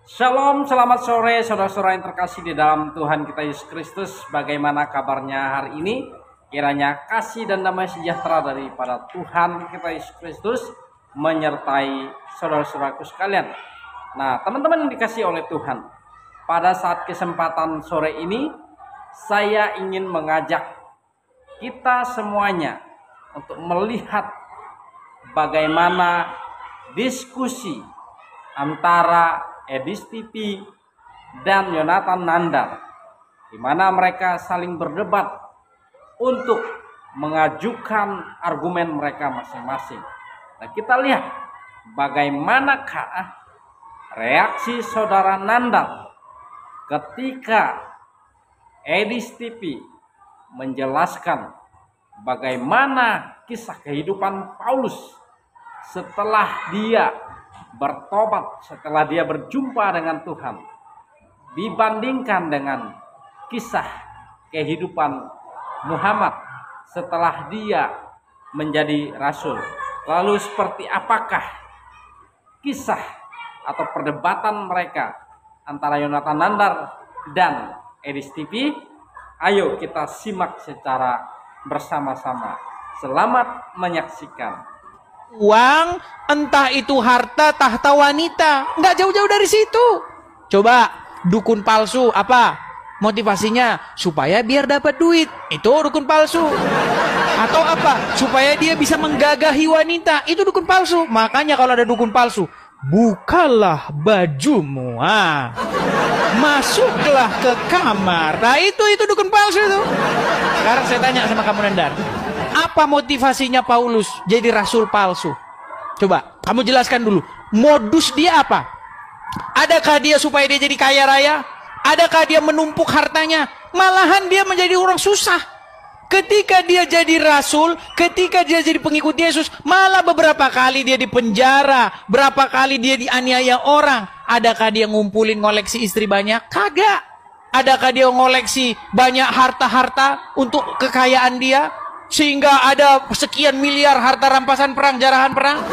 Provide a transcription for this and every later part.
Shalom, selamat sore saudara-saudara yang terkasih di dalam Tuhan kita Yesus Kristus. Bagaimana kabarnya hari ini? Kiranya kasih dan damai sejahtera daripada Tuhan kita Yesus Kristus menyertai saudara-saudaraku sekalian. Nah, teman-teman yang dikasih oleh Tuhan, pada saat kesempatan sore ini saya ingin mengajak kita semuanya untuk melihat bagaimana diskusi antara Edis TV dan Yonatan Nandar, di mana mereka saling berdebat untuk mengajukan argumen mereka masing-masing. Nah, kita lihat bagaimanakah reaksi saudara Nandar ketika Edis TV menjelaskan bagaimana kisah kehidupan Paulus setelah dia bertobat, setelah dia berjumpa dengan Tuhan, dibandingkan dengan kisah kehidupan Muhammad setelah dia menjadi rasul. Lalu seperti apakah kisah atau perdebatan mereka antara Yonatan Nandar dan Edis TV? Ayo kita simak secara bersama-sama. Selamat menyaksikan. Uang, entah itu harta, tahta, wanita, nggak jauh-jauh dari situ. Coba dukun palsu apa motivasinya? Supaya biar dapat duit, itu dukun palsu. Atau apa? Supaya dia bisa menggagahi wanita, itu dukun palsu. Makanya kalau ada dukun palsu, bukalah bajumu, masuklah ke kamar. Nah itu dukun palsu itu. Sekarang saya tanya sama kamu Nandar, apa motivasinya Paulus jadi rasul palsu? Coba kamu jelaskan dulu. Modus dia apa? Adakah dia supaya dia jadi kaya raya? Adakah dia menumpuk hartanya? Malahan dia menjadi orang susah. Ketika dia jadi rasul, ketika dia jadi pengikut Yesus, malah beberapa kali dia dipenjara, berapa kali dia dianiaya orang. Adakah dia ngumpulin ngoleksi istri banyak? Kagak. Adakah dia ngoleksi banyak harta-harta untuk kekayaan dia? Sehingga ada sekian miliar harta rampasan perang, jarahan perang.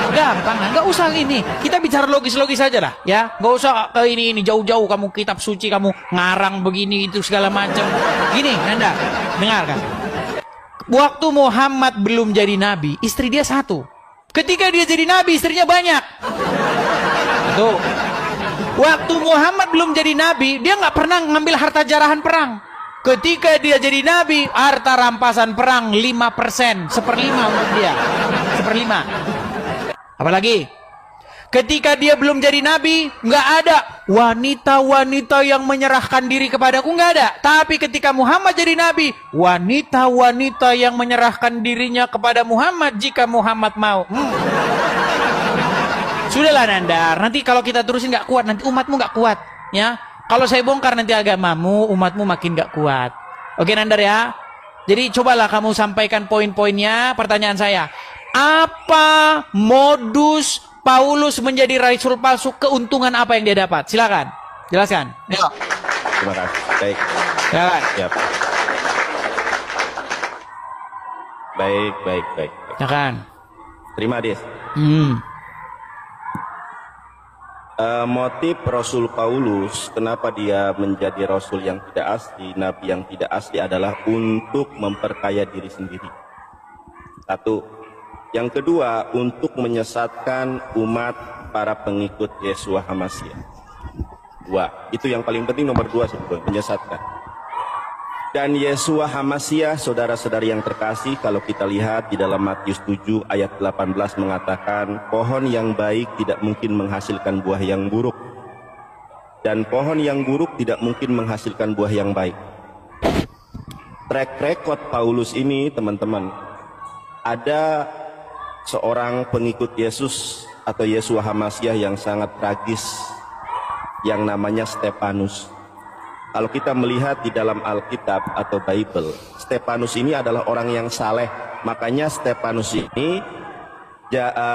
Gampang, nggak usah ini. Kita bicara logis-logis saja lah, ya. Nggak usah ke ini jauh-jauh. Kamu kitab suci, kamu ngarang begini itu segala macam. Gini, Nanda, dengarkan. Waktu Muhammad belum jadi nabi, istri dia satu. Ketika dia jadi nabi, istrinya banyak. Tuh. Waktu Muhammad belum jadi nabi, dia nggak pernah ngambil harta jarahan perang. Ketika dia jadi nabi, harta rampasan perang 5%, 1/5 untuk dia. 1/5. Apalagi ketika dia belum jadi nabi, nggak ada wanita-wanita yang menyerahkan diri kepadaku, nggak ada. Tapi ketika Muhammad jadi nabi, wanita-wanita yang menyerahkan dirinya kepada Muhammad jika Muhammad mau. Sudahlah Nandar, nanti kalau kita terusin nggak kuat, nanti umatmu nggak kuat, ya. Kalau saya bongkar nanti agamamu, umatmu makin gak kuat. Oke Nandar ya. Jadi cobalah kamu sampaikan poin-poinnya. Pertanyaan saya, apa modus Paulus menjadi rasul palsu? Keuntungan apa yang dia dapat? Silakan, jelaskan. Ya. Terima kasih. Baik. Silakan. Siap. Baik. Silakan. Terima Des. Motif Rasul Paulus, kenapa dia menjadi Rasul yang tidak asli, Nabi yang tidak asli adalah untuk memperkaya diri sendiri. Satu. Yang kedua, untuk menyesatkan umat para pengikut Yeshua HaMashiach. Dua. Itu yang paling penting, nomor 2 sebetulnya, menyesatkan. Dan Yeshua HaMashiach, saudara-saudari yang terkasih, kalau kita lihat di dalam Matius 7 ayat 18 mengatakan, pohon yang baik tidak mungkin menghasilkan buah yang buruk, dan pohon yang buruk tidak mungkin menghasilkan buah yang baik. Track record Paulus ini, teman-teman, ada seorang pengikut Yesus atau Yeshua HaMashiach yang sangat tragis, yang namanya Stefanus. Kalau kita melihat di dalam Alkitab atau Bible, Stefanus ini adalah orang yang saleh. Makanya Stefanus ini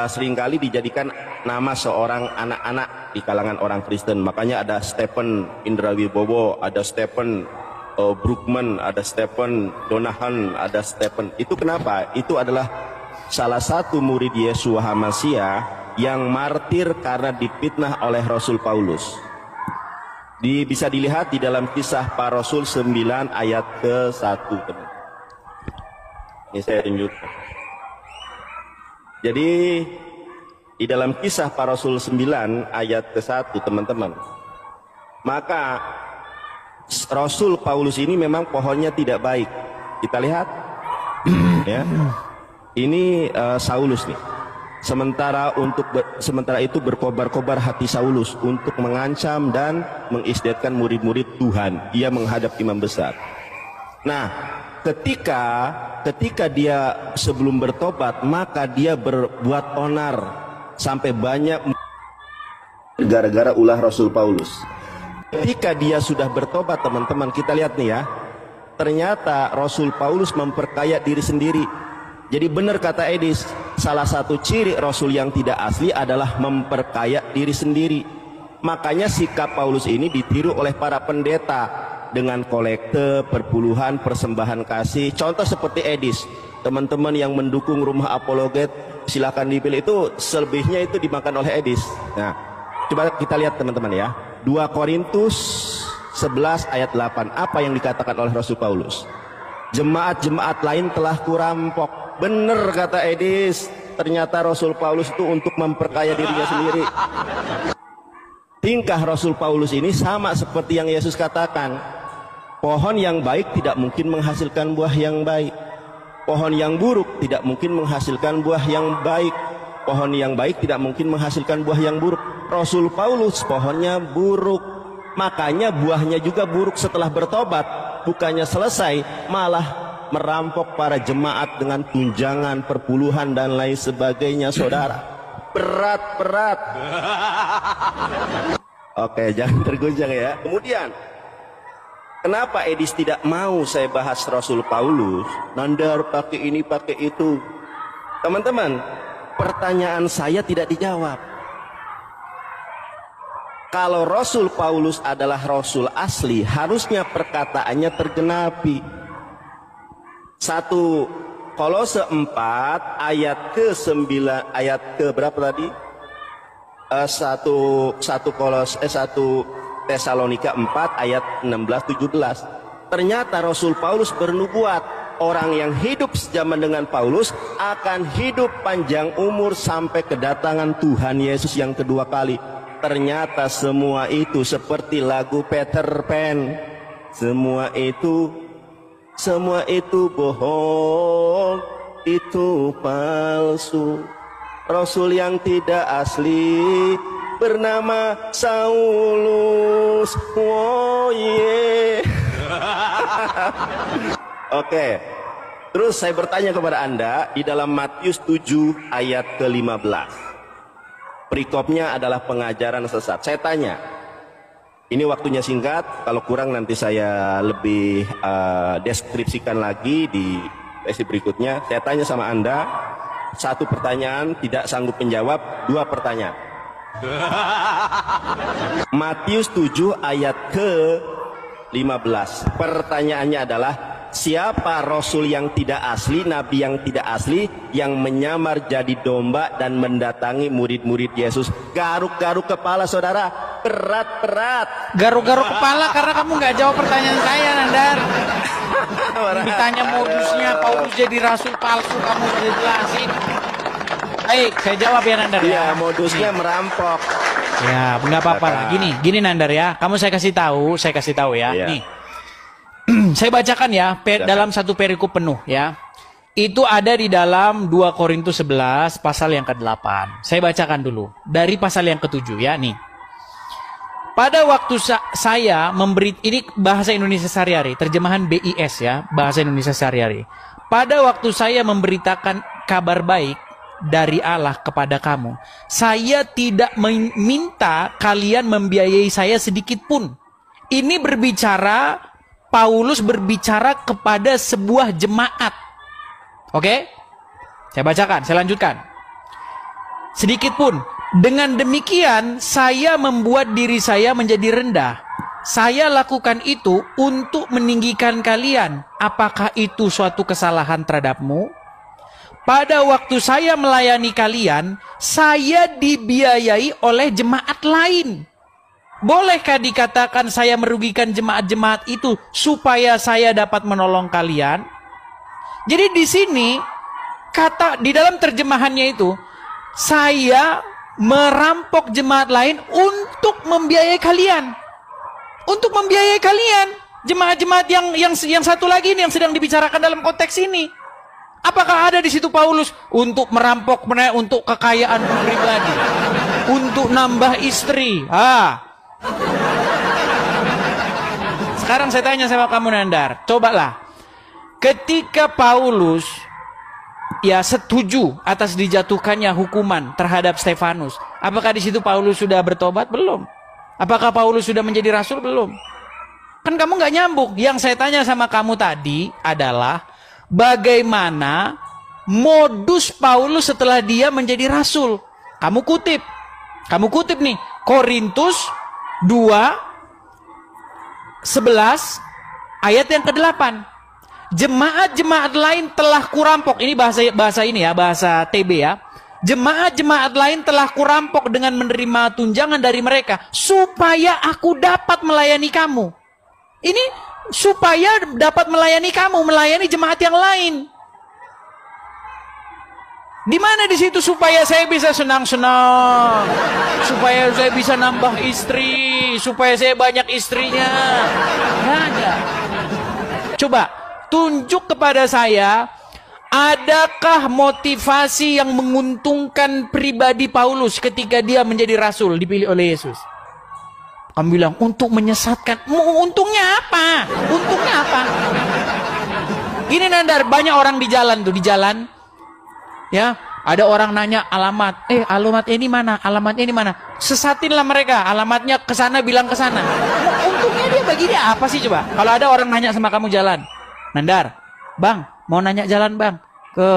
seringkali dijadikan nama seorang anak-anak di kalangan orang Kristen. Makanya ada Stephen Indrawibowo, ada Stephen Brookman, ada Stephen Donahan, ada Stephen. Itu kenapa? Itu adalah salah satu murid Yeshua HaMashiach yang martir karena difitnah oleh Rasul Paulus. Bisa dilihat di dalam Kisah Para Rasul 9 ayat ke-1, teman. Ini saya tunjukkan. Jadi di dalam Kisah Para Rasul 9 ayat ke-1, teman-teman, maka Rasul Paulus ini memang pohonnya tidak baik. Kita lihat ya. Ini Saulus nih. Sementara itu berkobar-kobar hati Saulus untuk mengancam dan mengisdatkan murid-murid Tuhan. Ia menghadap imam besar. Nah, ketika dia sebelum bertobat, maka dia berbuat onar sampai banyak gara-gara ulah Rasul Paulus. Ketika dia sudah bertobat, teman-teman, kita lihat nih ya. Ternyata Rasul Paulus memperkaya diri sendiri. Jadi benar kata Edis, salah satu ciri Rasul yang tidak asli adalah memperkaya diri sendiri. Makanya sikap Paulus ini ditiru oleh para pendeta dengan kolekte, perpuluhan, persembahan kasih. Contoh seperti Edis. Teman-teman yang mendukung rumah apologet, silakan dipilih. Itu selebihnya itu dimakan oleh Edis. Nah, coba kita lihat teman-teman ya. 2 Korintus 11 ayat 8. Apa yang dikatakan oleh Rasul Paulus? Jemaat-jemaat lain telah kurampok. Bener kata Edis, ternyata Rasul Paulus itu untuk memperkaya dirinya sendiri. Tingkah Rasul Paulus ini sama seperti yang Yesus katakan. Pohon yang baik tidak mungkin menghasilkan buah yang baik. Pohon yang buruk tidak mungkin menghasilkan buah yang baik. Pohon yang baik tidak mungkin menghasilkan buah yang buruk. Rasul Paulus pohonnya buruk, makanya buahnya juga buruk setelah bertobat. Bukannya selesai, malah merampok para jemaat dengan tunjangan, perpuluhan dan lain sebagainya, saudara. Berat. Oke, jangan tergoncang ya. Kemudian, kenapa Edis tidak mau saya bahas Rasul Paulus? Nandar pakai ini, pakai itu. Teman-teman, pertanyaan saya tidak dijawab. Kalau Rasul Paulus adalah Rasul asli, harusnya perkataannya tergenapi. 1 Kolose 4 ayat ke-9, ayat ke berapa tadi? 1 Tesalonika 4 ayat 16-17. Ternyata Rasul Paulus bernubuat, orang yang hidup sejaman dengan Paulus akan hidup panjang umur sampai kedatangan Tuhan Yesus yang kedua kali. Ternyata semua itu seperti lagu Peter Pan. Semua itu bohong, itu palsu. Rasul yang tidak asli bernama Saulus. Oh yeah. Oke. Terus saya bertanya kepada Anda di dalam Matius 7 ayat ke-15. Perikopnya adalah pengajaran sesat. Saya tanya, ini waktunya singkat, kalau kurang nanti saya lebih deskripsikan lagi di sesi berikutnya. Saya tanya sama Anda, 1 pertanyaan, tidak sanggup menjawab, 2 pertanyaan. Matius 7 ayat ke-15. Pertanyaannya adalah, siapa Rasul yang tidak asli, Nabi yang tidak asli, yang menyamar jadi domba dan mendatangi murid-murid Yesus? Garuk-garuk kepala, saudara. Berat. Garuk-garuk kepala karena kamu nggak jawab pertanyaan saya, Nandar. Ditanya modusnya Paulus jadi rasul palsu, kamu sudah jelasin. Baik, saya jawab ya, Nandar. Iya, modusnya merampok. Ya, nggak apa-apa lah. Gini Nandar ya. Kamu saya kasih tahu ya. Iya. Nih, saya bacakan ya dalam satu perikop penuh ya. Itu ada di dalam 2 Korintus 11 pasal yang ke-8. Saya bacakan dulu dari pasal yang ke-7 ya. Nih. Pada waktu saya memberi, ini bahasa Indonesia sehari-hari, terjemahan BIS ya, bahasa Indonesia sehari-hari. Pada waktu saya memberitakan kabar baik dari Allah kepada kamu, saya tidak meminta kalian membiayai saya sedikit pun. Ini Paulus berbicara kepada sebuah jemaat. Oke? Saya bacakan, saya lanjutkan. Sedikit pun. Dengan demikian, saya membuat diri saya menjadi rendah. Saya lakukan itu untuk meninggikan kalian. Apakah itu suatu kesalahan terhadapmu? pada waktu saya melayani kalian, saya dibiayai oleh jemaat lain. Bolehkah dikatakan saya merugikan jemaat-jemaat itu supaya saya dapat menolong kalian? Jadi di sini kata di dalam terjemahannya itu, saya merampok jemaat lain untuk membiayai kalian. Untuk membiayai kalian. Jemaat-jemaat yang satu lagi ini yang sedang dibicarakan dalam konteks ini. Apakah ada di situ Paulus untuk merampok untuk kekayaan pribadi, untuk nambah istri? Sekarang saya tanya sama kamu Nandar, cobalah. Ketika Paulus ya setuju atas dijatuhkannya hukuman terhadap Stefanus, apakah di situ Paulus sudah bertobat? Belum. Apakah Paulus sudah menjadi rasul? Belum. Kan kamu nggak nyambung. Yang saya tanya sama kamu tadi adalah bagaimana modus Paulus setelah dia menjadi rasul. Kamu kutip nih Korintus 2:11 ayat yang ke-8. Jemaat-jemaat lain telah kurampok. Ini bahasa ini ya, bahasa TB ya. Jemaat-jemaat lain telah kurampok dengan menerima tunjangan dari mereka supaya aku dapat melayani kamu. Ini supaya dapat melayani kamu, melayani jemaat yang lain. Di mana di situ supaya saya bisa senang-senang, supaya saya bisa nambah istri, supaya saya banyak istrinya? Nggak ada. Coba tunjuk kepada saya, adakah motivasi yang menguntungkan pribadi Paulus ketika dia menjadi rasul dipilih oleh Yesus? Kamu bilang untuk menyesatkan. Untungnya apa? Untungnya apa? Gini Nandar, banyak orang di jalan tuh, di jalan. Ya, ada orang nanya alamat. Alamat ini mana? Alamatnya ini mana? Sesatinlah mereka. Alamatnya ke sana, bilang ke sana. Untungnya dia bagi dia apa sih coba? Kalau ada orang nanya sama kamu jalan. Nandar, Bang, mau nanya jalan Bang. Ke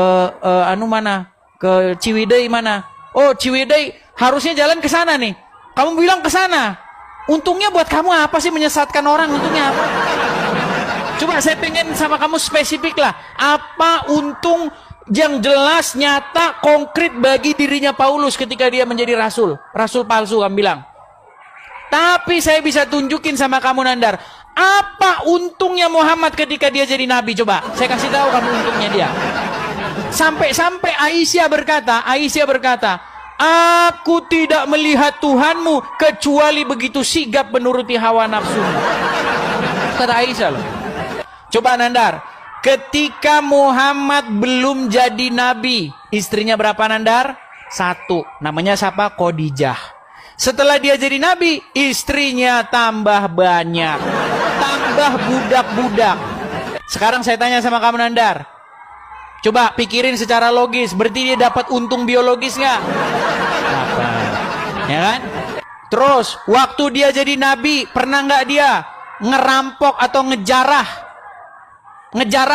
mana? Ke Ciwidey mana? Oh, Ciwidey harusnya jalan ke sana nih. Kamu bilang ke sana. Untungnya buat kamu apa sih menyesatkan orang? Untungnya apa? Coba saya pengen sama kamu spesifik lah. Apa untung yang jelas, nyata, konkret bagi dirinya Paulus ketika dia menjadi rasul? Rasul palsu kamu bilang. Tapi saya bisa tunjukin sama kamu Nandar. Apa untungnya Muhammad ketika dia jadi nabi? Coba saya kasih tahu kamu untungnya dia. Sampai-sampai Aisyah berkata, aku tidak melihat Tuhanmu kecuali begitu sigap menuruti hawa nafsumu. Kata Aisyah loh. Coba Nandar, ketika Muhammad belum jadi nabi, istrinya berapa Nandar? 1. Namanya siapa? Khadijah. Setelah dia jadi nabi, istrinya tambah banyak. Tambah budak-budak. Sekarang saya tanya sama kamu Nandar. Coba pikirin secara logis, berarti dia dapat untung biologis nggak? Dapat, ya kan? Terus, waktu dia jadi nabi, pernah nggak dia ngerampok atau ngejarah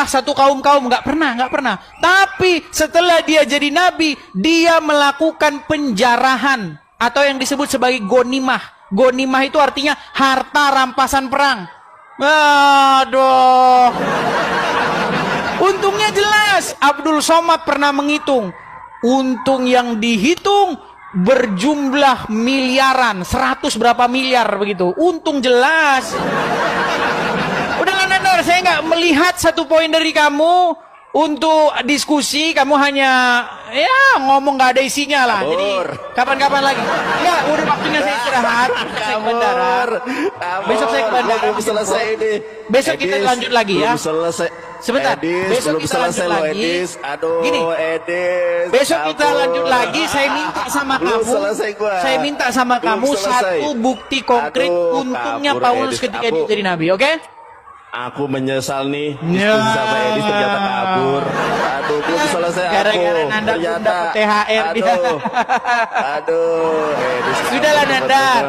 satu kaum? Nggak pernah. Tapi setelah dia jadi nabi, dia melakukan penjarahan atau yang disebut sebagai gonimah. Gonimah itu artinya harta rampasan perang. Aduh. Untungnya jelas. Abdul Somad pernah menghitung. Untung yang dihitung berjumlah miliaran. 100 berapa miliar begitu. Untung jelas. Udahlah Nandar, saya nggak melihat satu poin dari kamu untuk diskusi. Kamu hanya ya ngomong nggak ada isinya lah. Jadi kapan-kapan lagi. Enggak, udah waktunya saya istirahat. Saya ke bandara. Besok saya ke bandara. Besok kita lanjut lagi ya. Sebentar, besok kita lanjut lagi. Gini, besok kita lanjut lagi. Saya minta sama kamu. Saya minta sama kamu satu bukti konkret untungnya Paulus ketika dia jadi nabi, oke? Aku menyesal nih, diskusi sama Edis ternyata kabur. Aduh, belum selesai aku. Gara-gara Nanda belum dapat THR dia. Edis. Sudahlah Nandar.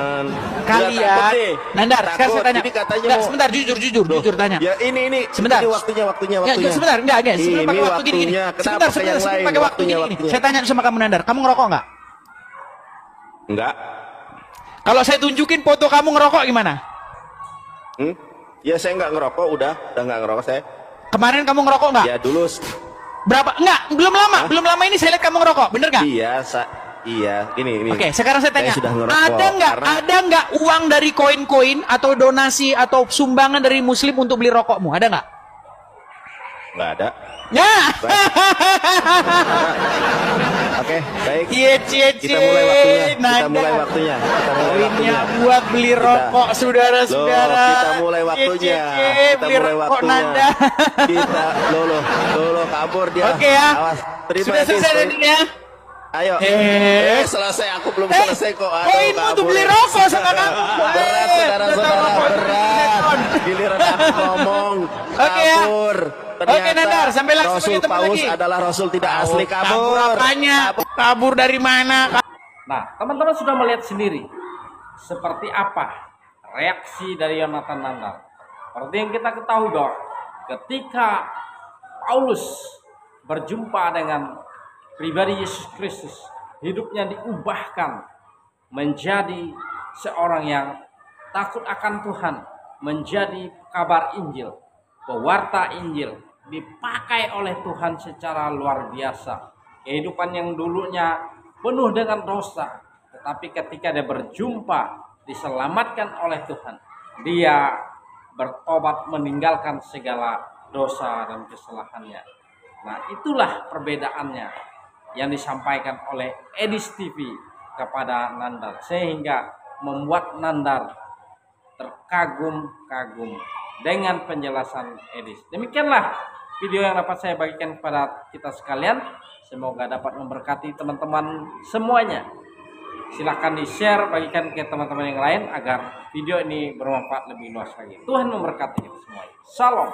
Kalian, Nandar, sekarang saya tanya. Enggak, sebentar, jujur tanya. Ya ini. Sebentar. Ini waktunya. Ya, sebentar, enggak. Sebelum pakai waktu gini. Sebentar, pakai waktu gini. Saya tanya sama kamu Nandar, kamu ngerokok enggak? Enggak. Kalau saya tunjukin foto kamu ngerokok gimana? Ya saya nggak ngerokok, udah nggak ngerokok saya. Kemarin kamu ngerokok nggak? Ya dulu Berapa? Enggak, belum lama ini saya lihat kamu ngerokok, bener nggak? Iya, ini. Oke, sekarang saya tanya, sudah ngerokok, ada nggak uang dari koin-koin atau donasi atau sumbangan dari Muslim untuk beli rokokmu? Ada nggak? Nggak ada. Ya. Oke, baik. Kita mulai waktunya. Koinnya buat beli rokok, saudara-saudara. Kita mulai waktunya. Nanda. Kita lolo kabur dia. Oke ya. Awas. Terima Sudah selesai tadi ya. Ayo. Selesai, aku belum selesai kok. Koinmu tuh beli rokok sama kamu. Berat, saudara-saudara, berat. Giliran aku ngomong. Oke ya. Kabur. Oke, Nandar, sampai langsung Rasul ketemu Paus lagi. adalah Rasul tidak asli. Kabur apanya? Kabur dari mana? Nah, teman-teman sudah melihat sendiri seperti apa reaksi dari Yonatan Nandar. Seperti yang kita ketahui bahwa ketika Paulus berjumpa dengan pribadi Yesus Kristus, hidupnya diubahkan menjadi seorang yang takut akan Tuhan, menjadi kabar Injil, pewarta Injil, dipakai oleh Tuhan secara luar biasa. Kehidupan yang dulunya penuh dengan dosa, tetapi ketika dia berjumpa, diselamatkan oleh Tuhan, dia bertobat meninggalkan segala dosa dan kesalahannya. Nah, itulah perbedaannya yang disampaikan oleh Edis TV kepada Nandar, sehingga membuat Nandar terkagum-kagum dengan penjelasan Edis. Demikianlah video yang dapat saya bagikan kepada kita sekalian. Semoga dapat memberkati teman-teman semuanya. Silahkan di-share, bagikan ke teman-teman yang lain agar video ini bermanfaat lebih luas lagi. Tuhan memberkati kita semuanya. Shalom.